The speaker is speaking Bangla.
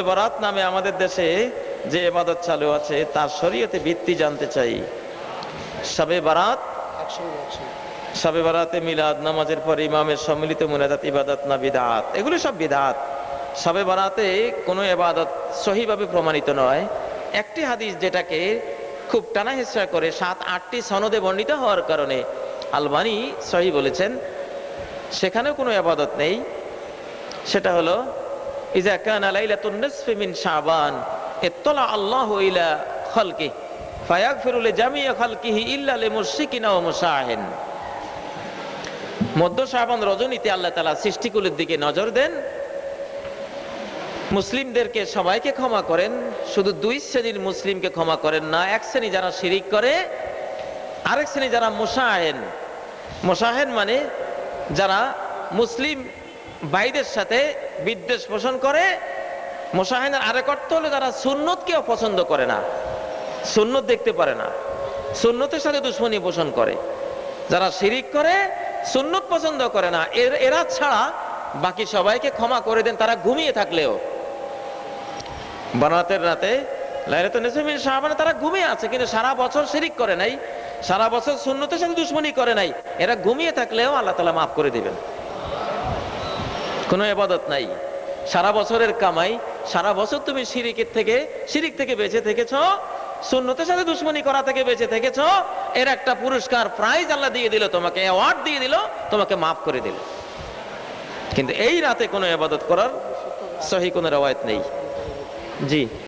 বরাত নামে আমাদের দেশে যে ইবাদত চালু আছে তার শরীয়তে ভিত্তি জানতে চাই। শবে বারাত, শবে বারাতে মিলাদ, নামাজের পর ইমামের সম্মিলিত মুনাজাত ইবাদত না বিদআত? এগুলো সব বিদআত। শবে বারাতে কোনো ইবাদত সহিভাবে প্রমাণিত নয়। একটি হাদিস যেটাকে খুব টানা হেঁচড়া করে 7-8টি সনদে বর্ণিত হওয়ার কারণে আলবানী সহি বলেছেন, সেখানেও কোনো ইবাদত নেই। সেটা হলো ইজা কানা লাইলাতুন নিসফি মিন শাবান ইত্তালা আল্লাহু ইলা খালকি ফায়াগফিরু লিজামিই খালকিহি ইল্লা লিমুশরিকিন ওয়া মুশাহিন। মধ্য শাবান রজনীতে আল্লাহ তাআলা সৃষ্টিকুলের দিকে নজর দেন, মুসলিমদেরকে সবাইকে ক্ষমা করেন, শুধু দুই শ্রেণীর মুসলিমকে ক্ষমা করেন না। এক শ্রেণী যারা শিরিক করে, আরেক শ্রেণী যারা মুশাহিন। মুশাহিন মানে যারা মুসলিম ভাইদের সাথে বিদ্বেষ পোষণ করে। মুশাহিনের আরেক অর্থ হলো যারা সুন্নতকেও পছন্দ করে না, সুন্নত দেখতে পারে না, সুন্নতের সাথে দুশমনী পোষণ করে। যারা শিরিক করে, সুন্নত পছন্দ করে না, এরা ছাড়া বাকি সবাইকে ক্ষমা করে দেন, তারা ঘুমিয়ে থাকলেও। বরাতের রাতে লাইলাতুন নিসফি মিন শাবানে তারা ঘুমিয়ে আছে, কিন্তু সারা বছর শিরিক করে নাই, সারা বছর সুন্নতের সাথে দুশমনী করে নাই। এরা ঘুমিয়ে থাকলেও আল্লাহ তাআলা মাফ করে দিবেন। কোনো ইবাদত নাই, সারা বছরের কামাই, সারা বছর তুমি শিরিক থেকে বেঁচে থেকেছো, সুন্নতের সাথে দুশমনী করা থেকে বেঁচে থেকেছো, এর একটা পুরস্কার প্রাইজ আল্লাহ দিয়ে দিল, তোমাকে অ্যাওয়ার্ড দিয়ে দিল, তোমাকে মাফ করে দিল। কিন্তু এই রাতে কোনো ইবাদত করার সহি কোনো রওয়ায়াত নেই। জি।